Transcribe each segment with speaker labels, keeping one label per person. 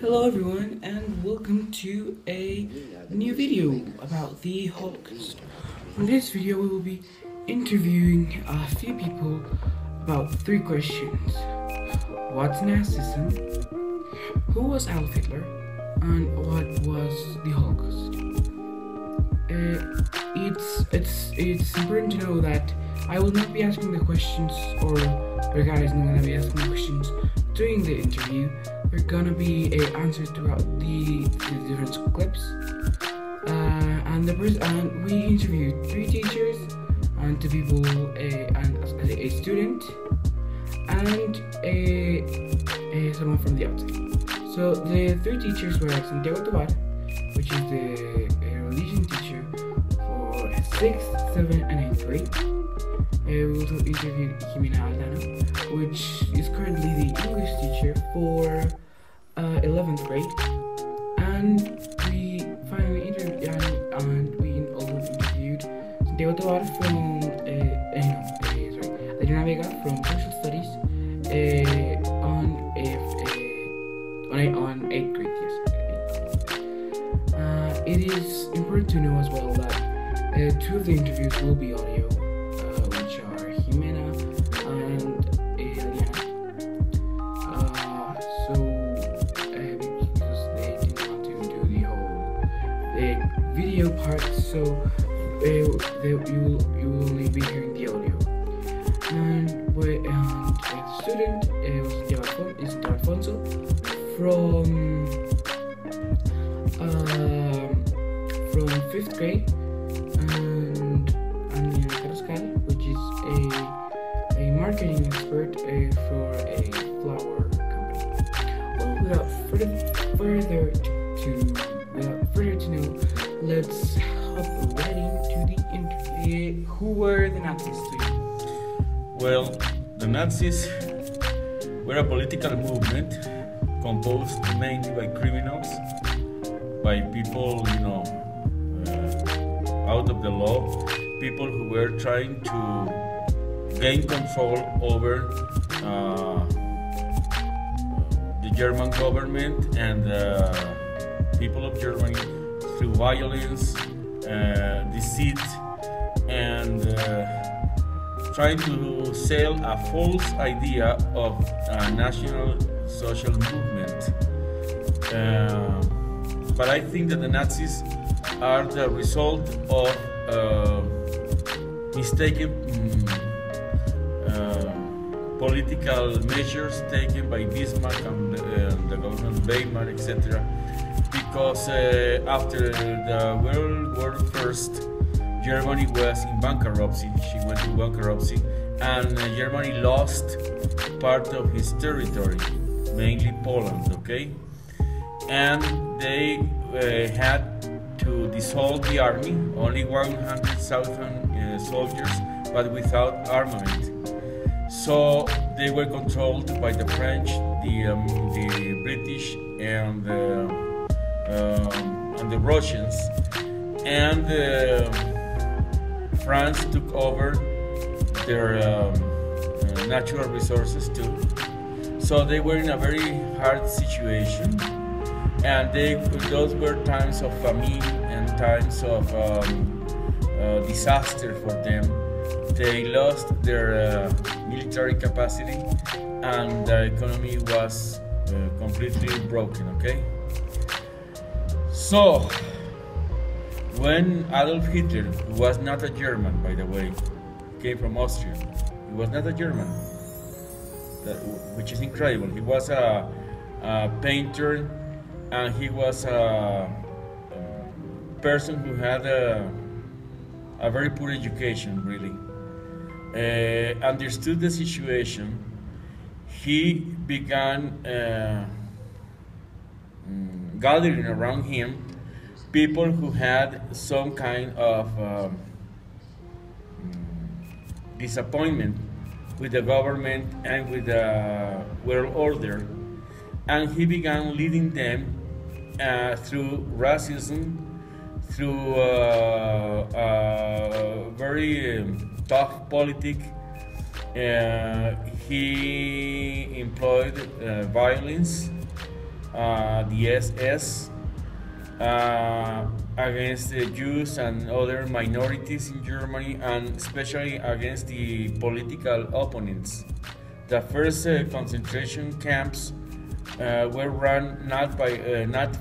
Speaker 1: Hello everyone and welcome to a new video about the Holocaust. In this video we will be interviewing a few people about three questions. What's Nazism? Who was Adolf Hitler? And what was the Holocaust? It's important to know that I will not be asking the questions, or the guy is not going to be asking the questions during the interview. There are gonna be answers throughout the different clips, and we interviewed three teachers and two people, and a student and someone from the outside. So the three teachers were Santiago Tobar, which is the religion teacher for 6th, 7th, and 8th grade. We also interviewed Jimena Aldana, which is currently the English teacher for 11th grade, and we finally interviewed Santiago Tobar from Adriana Vega from Social Studies on 8th grade. Yes. It is important to know as well that two of the interviews will be audio, which are Jimena and Adriana. Video part, so you will only be hearing the audio. And the student was Santiago Alfonso from 5th grade, and Ania Carrascal, which is a marketing expert for a flower company. Well, without further to know, let's hop right into the interview. Who were the Nazis to you?
Speaker 2: Well, the Nazis were a political movement composed mainly by criminals, by people, out of the law, people who were trying to gain control over the German government and people of Germany through violence, deceit, and trying to sell a false idea of a national social movement. But I think that the Nazis are the result of mistaken political measures taken by Bismarck and the government of Weimar, etc. Because after the World War I, Germany was in bankruptcy. She went to bankruptcy, and Germany lost part of its territory, mainly Poland. Okay, and they had to dissolve the army, only 100,000 soldiers, but without armament. So they were controlled by the French, the British, and the Russians, and France took over their natural resources too. So they were in a very hard situation, and those were times of famine and times of disaster for them. They lost their military capacity, and their economy was completely broken. Okay. So, when Adolf Hitler, who was not a German, by the way, came from Austria, he was not a German, which is incredible. He was a painter, and he was a person who had a very poor education, really. Understood the situation. He began gathering around him people who had some kind of disappointment with the government and with the world order, and he began leading them through racism, through very tough politics. He employed violence, the SS, against the Jews and other minorities in Germany, and especially against the political opponents. The first concentration camps were run not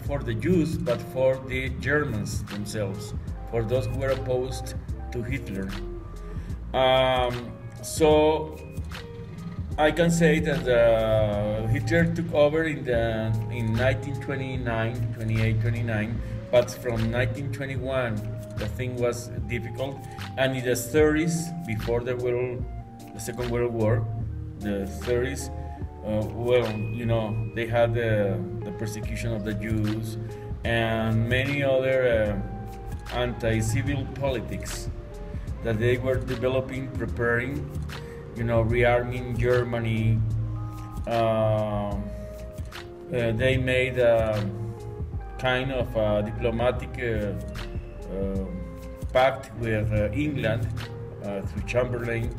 Speaker 2: for the Jews but for the Germans themselves, for those who were opposed to Hitler. So I can say that Hitler took over in 1929, 28, 29, but from 1921 the thing was difficult, and in the 30s, before the Second World War, the 30s, well, you know, they had the persecution of the Jews and many other anti-civil politics that they were developing, preparing, you know, rearming Germany. They made a kind of a diplomatic pact with England through Chamberlain,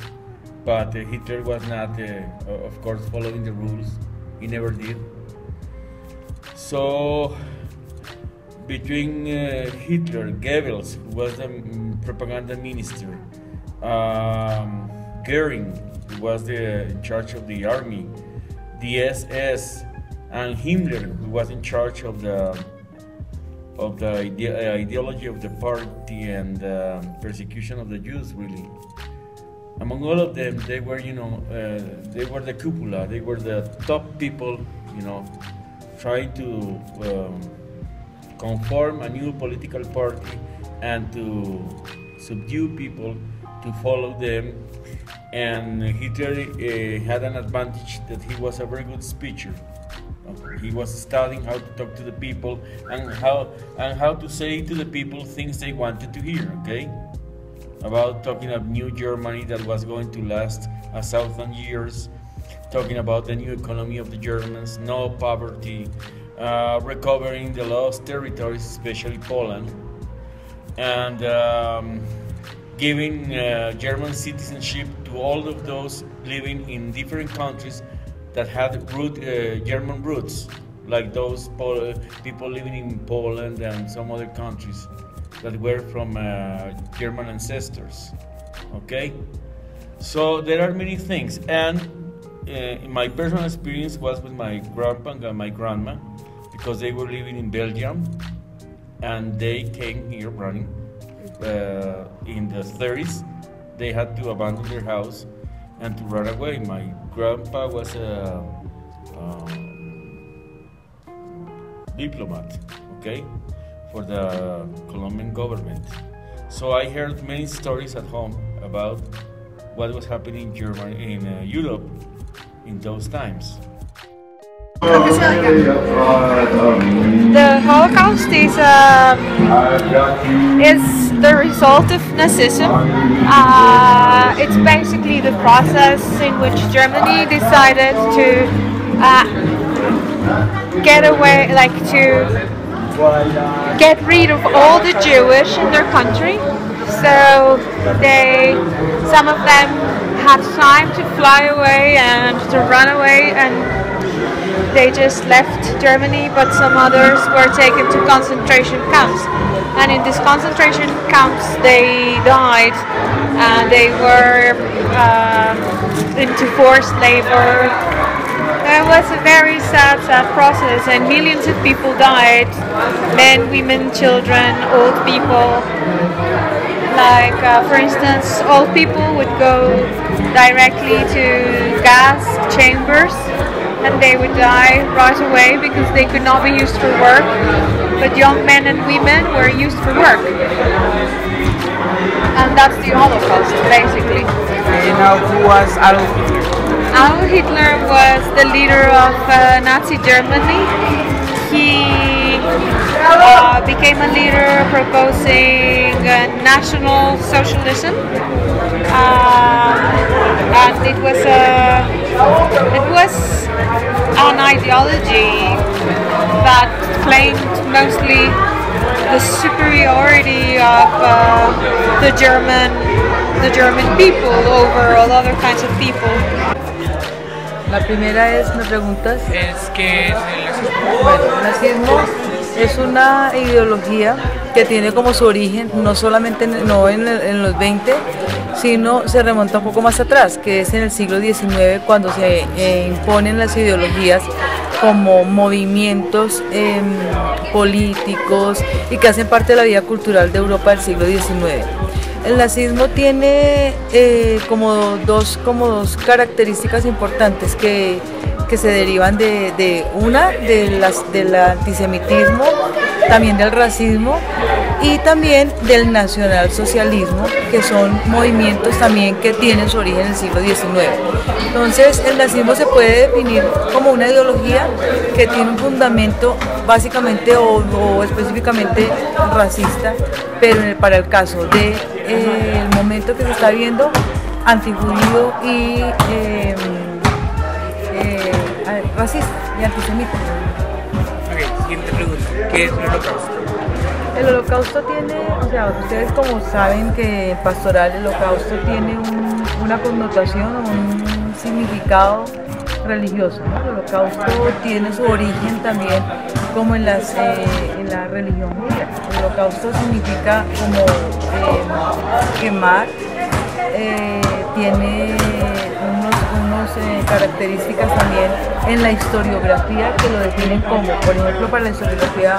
Speaker 2: but Hitler was not, of course, following the rules. He never did. So between Hitler, Goebbels, who was the propaganda minister, Goering, who was in charge of the army, the SS, and Himmler, who was in charge of the ideology of the party and persecution of the Jews, really. Among all of them, they were, you know, they were the cupola, they were the top people, you know, trying to conform a new political party and to subdue people to follow them. And Hitler had an advantage that he was a very good speaker. He was studying how to talk to the people and how to say to the people things they wanted to hear, okay? About talking of new Germany that was going to last 1,000 years, talking about the new economy of the Germans, no poverty, recovering the lost territories, especially Poland, and giving German citizenship to all of those living in different countries that had German roots, like those people living in Poland and some other countries that were from German ancestors. Okay, so there are many things, and my personal experience was with my grandpa and my grandma, because they were living in Belgium and they came here running in the 30s. They had to abandon their house and to run away. My grandpa was a diplomat, okay, for the Colombian government. So I heard many stories at home about what was happening in Germany, in Europe, in those times.
Speaker 3: The Holocaust is the result of Nazism. It's basically the process in which Germany decided to get away, like to get rid of all the Jewish in their country. So some of them had time to fly away and to run away, and they just left Germany, but some others were taken to concentration camps. And in these concentration camps they died, and they were into forced labor. It was a very sad process, and millions of people died, men, women, children, old people. Like, for instance, old people would go directly to gas chambers, and they would die right away because they could not be used for work. But young men and women were used for work. And that's the Holocaust, basically.
Speaker 4: Now, who was Adolf Hitler?
Speaker 3: Adolf Hitler was the leader of Nazi Germany. He became a leader proposing National Socialism, and it was an ideology that claimed mostly the superiority of the German people over all other kinds of people.
Speaker 5: La primera es, ¿me preguntas?
Speaker 1: Es que es el nazismo.
Speaker 5: Bueno, el nazismo es una ideología que tiene como su origen no solamente en los 20, sino se remonta un poco más atrás, que es en el siglo XIX, cuando se imponen las ideologías como movimientos políticos y que hacen parte de la vida cultural de Europa del siglo XIX. El nazismo tiene como dos características importantes que se derivan del antisemitismo, también del racismo y también del nacionalsocialismo, que son movimientos también que tienen su origen en el siglo XIX. Entonces, el nazismo se puede definir como una ideología que tiene un fundamento básicamente o específicamente racista, pero para el caso de el momento que se está viendo, antijudío y racista y antisemita.
Speaker 1: Ok, siguiente pregunta. ¿Qué es el Holocausto?
Speaker 5: El Holocausto tiene, o sea, ustedes como saben que en pastoral el Holocausto tiene una connotación o un significado religioso, ¿no? El Holocausto tiene su origen también como en la religión judía. El Holocausto significa como quemar, tiene unas características también en la historiografía que lo definen como, por ejemplo, para la historiografía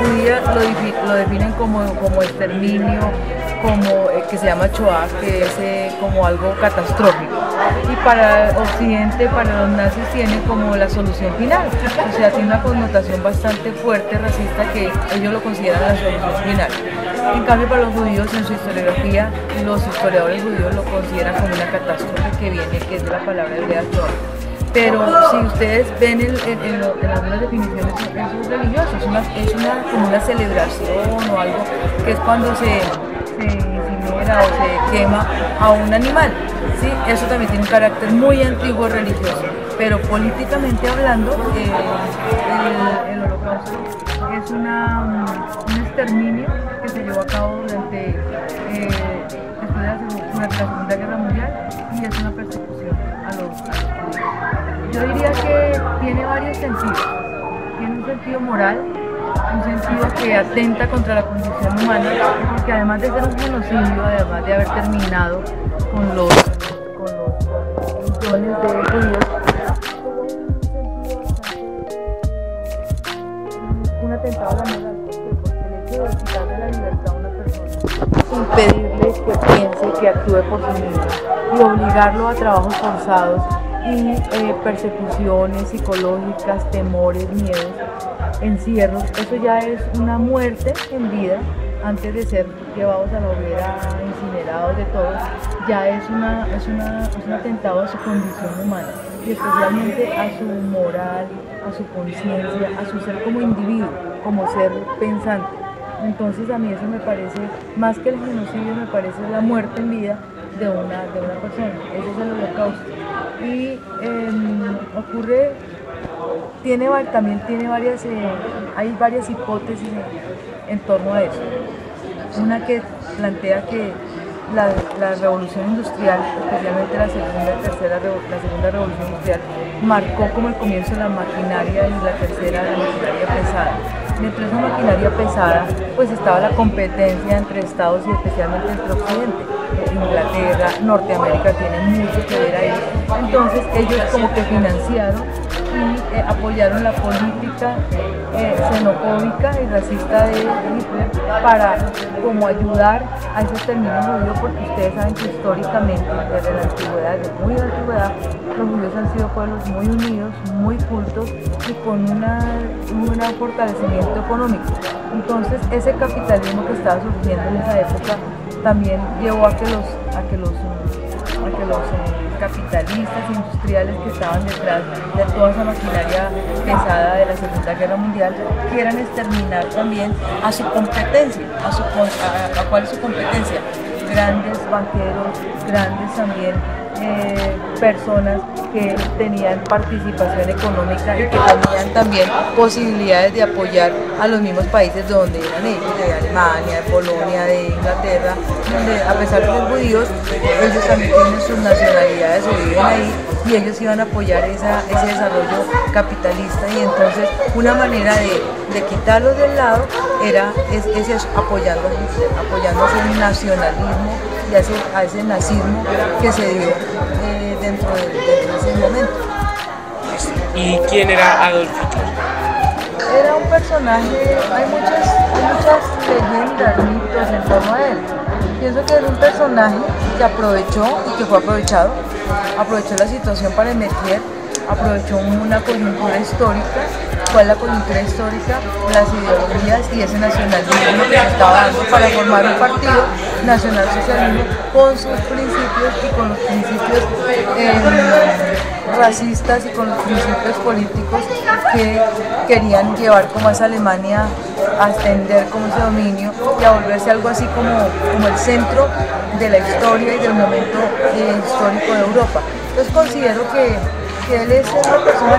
Speaker 5: judía lo definen como exterminio, como que se llama Shoah, que es como algo catastrófico. Y para Occidente, para los nazis, tiene como la solución final, o sea, tiene una connotación bastante fuerte racista que ellos lo consideran la solución final. En cambio, para los judíos, en su historiografía, los historiadores judíos lo consideran como una catástrofe que es de la palabra hebrea Shoah. Pero si ustedes ven en algunas definiciones, eso es religioso, como una celebración o algo que es cuando se incinera o se quema a un animal, ¿sí? Eso también tiene un carácter muy antiguo religioso, pero políticamente hablando, el Holocausto es un exterminio que se llevó a cabo durante la Segunda Guerra Mundial y es una persecución a los judíos. Yo diría que tiene varios sentidos. Tiene un sentido moral, un sentido que atenta contra la condición humana, porque además de ser un genocidio, además de haber terminado con los millones de judíos, un atentado a la moral, porque el hecho de quitarle la libertad a una persona, impedirle que piense, que actúe por sí mismo y obligarlo a trabajos forzados y persecuciones psicológicas, temores, miedos, encierros, eso ya es una muerte en vida antes de ser llevados a la hoguera, incinerados, de todo, ya es un atentado a su condición humana y especialmente a su moral, a su conciencia, a su ser como individuo, como ser pensante. Entonces a mí eso me parece, más que el genocidio, me parece la muerte en vida de una persona. Ese es el Holocausto. Y también tiene hay varias hipótesis en torno a eso. Una que plantea que la revolución industrial, especialmente la segunda revolución industrial, marcó como el comienzo de la maquinaria y la tercera de la maquinaria pesada. Dentro de esa maquinaria pesada, pues estaba la competencia entre estados y especialmente entre Occidente. Inglaterra, Norteamérica tiene mucho que ver ahí. Entonces ellos como que financiaron y apoyaron la política xenofóbica y racista de Hitler para como ayudar a ese exterminio judío, porque ustedes saben que históricamente, desde la antigüedad, desde muy antigüedad, los judíos han sido pueblos muy unidos, muy cultos y con un gran fortalecimiento económico. Entonces ese capitalismo que estaba surgiendo en esa época también llevó a que los capitalistas industriales que estaban detrás de toda esa maquinaria pesada de la Segunda Guerra Mundial quieran exterminar también a su competencia. ¿A cuál es su competencia? Grandes banqueros, grandes también personas que tenían participación económica y que tenían también posibilidades de apoyar a los mismos países de donde eran ellos, de Alemania, de Polonia, de Inglaterra, donde a pesar de ser judíos, ellos también tienen sus nacionalidades o viven ahí y ellos iban a apoyar ese desarrollo capitalista, y entonces una manera de quitarlos del lado es eso, apoyando ese nacionalismo y a ese nazismo que se dio dentro de ese momento.
Speaker 6: ¿Y quién era Adolf Hitler?
Speaker 5: Era un personaje, hay muchas leyendas, mitos en torno a él. Pienso que era un personaje que aprovechó y que fue aprovechado, aprovechó la situación para emerger, aprovechó una coyuntura histórica. ¿Cuál es la coyuntura histórica? Las ideologías y ese nacionalismo que se estaba dando para formar un partido nacionalsocialismo con sus principios y con los principios racistas y con los principios políticos que querían llevar como a esa Alemania a extender como ese dominio y a volverse algo así como el centro de la historia y del momento histórico de Europa. Entonces considero que él es una persona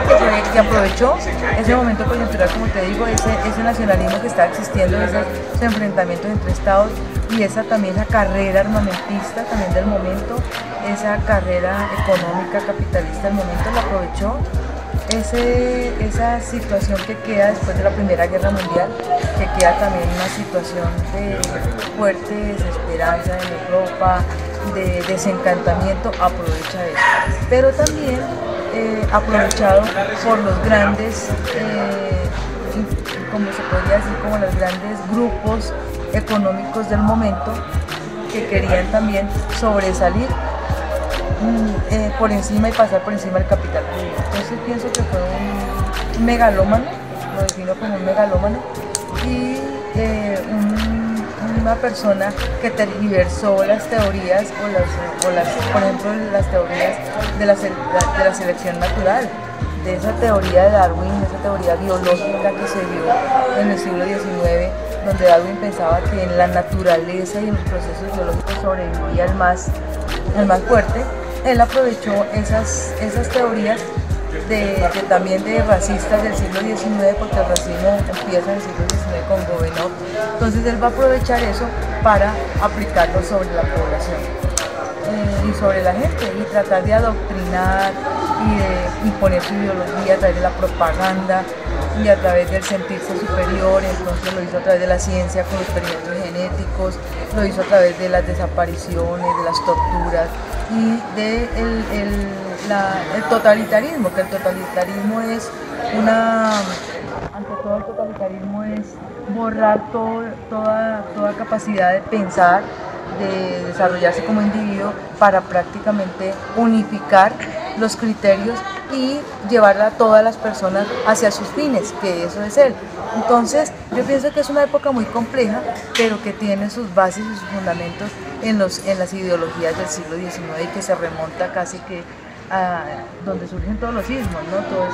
Speaker 5: que aprovechó ese momento coyuntural, como te digo, ese nacionalismo que está existiendo, esos enfrentamientos entre estados y esa carrera armamentista también del momento, esa carrera económica capitalista del momento, la aprovechó. Esa situación que queda después de la Primera Guerra Mundial, que queda también una situación de fuerte desesperanza en Europa, de desencantamiento, aprovecha eso. Pero también aprovechado por los grandes, como se podría decir, como los grandes grupos económicos del momento que querían también sobresalir por encima y pasar por encima del capital. Entonces pienso que fue un megalómano, lo defino como un megalómano, y una persona que tergiversó las teorías por ejemplo, las teorías de la selección natural, de esa teoría de Darwin, esa teoría biológica que se dio en el siglo XIX, donde Darwin pensaba que en la naturaleza y en los procesos biológicos sobrevivía el más fuerte. Él aprovechó esas teorías también de racistas del siglo XIX, porque el racismo empieza en el siglo XIX con Gobineau. Entonces él va a aprovechar eso para aplicarlo sobre la población y sobre la gente, y tratar de adoctrinar y de imponer su ideología a través de la propaganda y a través del sentirse superior. Entonces lo hizo a través de la ciencia con los experimentos genéticos, lo hizo a través de las desapariciones, de las torturas y de el totalitarismo, que el totalitarismo es ante todo el totalitarismo es borrar toda capacidad de pensar, de desarrollarse como individuo, para prácticamente unificar los criterios y llevar a todas las personas hacia sus fines, que eso es él. Entonces yo pienso que es una época muy compleja, pero que tiene sus bases y sus fundamentos en las ideologías del siglo XIX, y que se remonta casi que a donde surgen todos los ismos, ¿no? Todo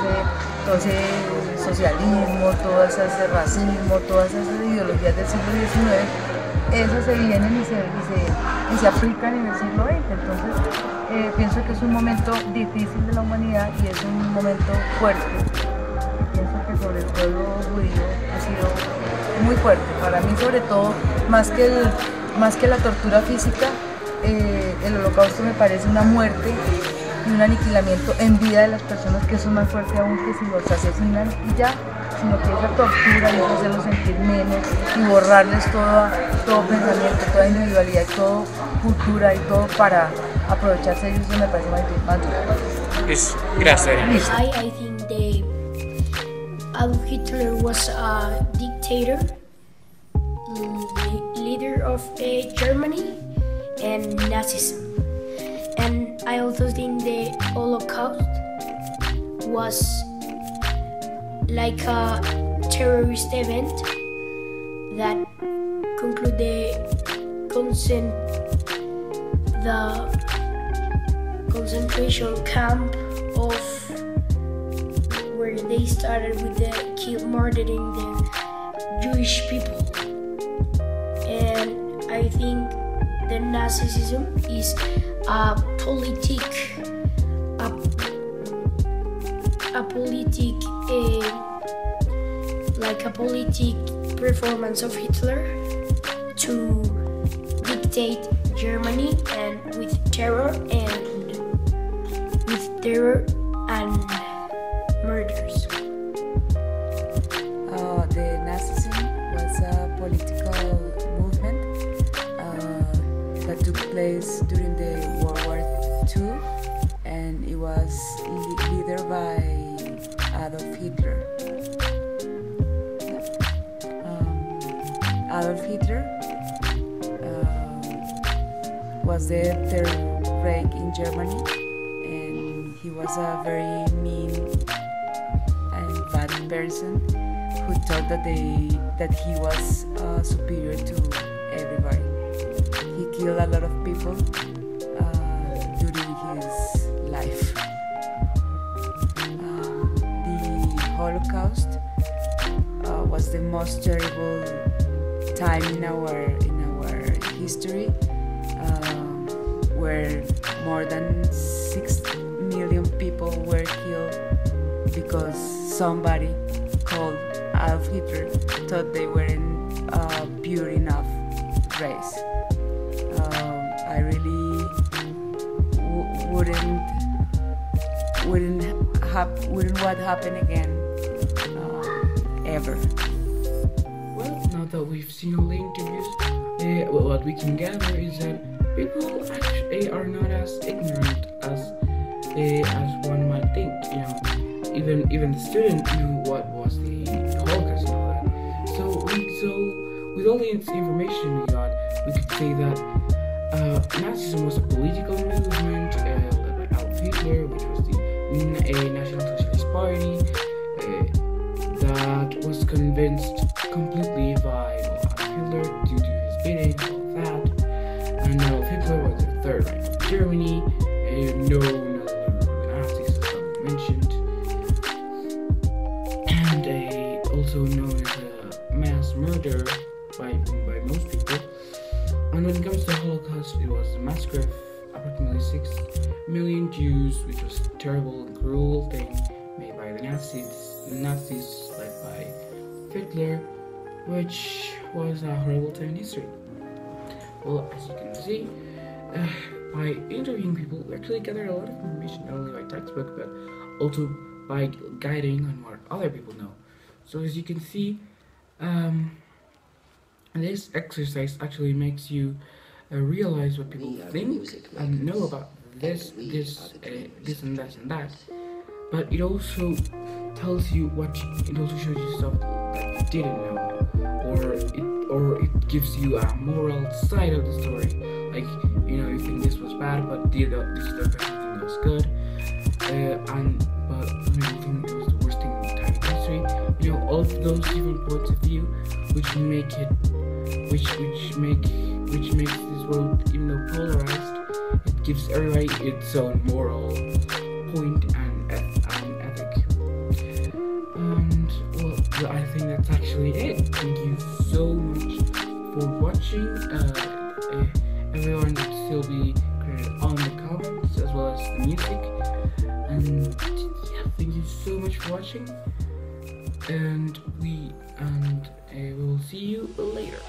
Speaker 5: ese socialismo, todo ese racismo, todas esas ideologías del siglo XIX, esas se vienen y se aplican en el siglo XX. Entonces pienso que es un momento difícil de la humanidad y es un momento fuerte. Pienso que sobre el pueblo judío ha sido muy fuerte. Para mí, sobre todo, más que la tortura física, el holocausto me parece una muerte y un aniquilamiento en vida de las personas, que eso es más fuerte aún que si los asesinan y ya, sino que esa tortura y eso hacerlos sentir menos y borrarles todo pensamiento, toda individualidad, toda cultura y todo para aprovecharse de eso, me parece más duro.
Speaker 6: Gracias.
Speaker 7: I think Adolf Hitler was a dictator, leader of Germany and Nazism. And I also think the Holocaust was like a terrorist event that concluded the concentration camp of where they started with the murdering the Jewish people. And I think the Nazism is a politic performance of Hitler to dictate Germany, and with terror and with terror and murders.
Speaker 5: The Nazism was a political movement that took place during the World War II, and it was led by Adolf Hitler. Adolf Hitler was the Third Reich in Germany, and he was a very mean and bad person who thought that he was superior to everybody. He killed a lot of people during his life. The Holocaust was the most terrible time in our history, where more than 6 million people were killed because somebody called Adolf Hitler thought they weren't pure enough race. I really wouldn't want happen again ever.
Speaker 1: Well, now that we've seen all the interviews, what we can gather is that people actually are not as ignorant as one might think. Even the student knew what was the Holocaust and all that. So with all the information we got, we could say that Nazism was a political movement led by Adolf Hitler, which was the National Socialist Party, that was convinced completely by Hitler due to his bidding, all that. And Adolf Hitler was the Third Reich of Germany, known as the Nazis, as I mentioned, and also known as a mass murder by most people. And when it comes to the Holocaust, it was a massacre of approximately 6 million Jews, which was a terrible and cruel thing made by the Nazis led by Hitler, which was a horrible time in history. Well, as you can see, by interviewing people, we actually gathered a lot of information, not only by textbook, but also by guiding on what other people know. So as you can see, this exercise actually makes you realize what people think and know about this and that. But it also tells you it also shows you stuff that you didn't know, or it gives you a moral side of the story. Like, you think this was bad, but this other person think was good, but you think it was the worst thing in time in history. All of those different points of view, which makes this world, even though polarized, it gives everybody its own moral point and ethic. And well, I think that's actually it. Thank you so much for watching. Everyone will still be credited on the comments as well as the music. And yeah, thank you so much for watching. And we will see you later.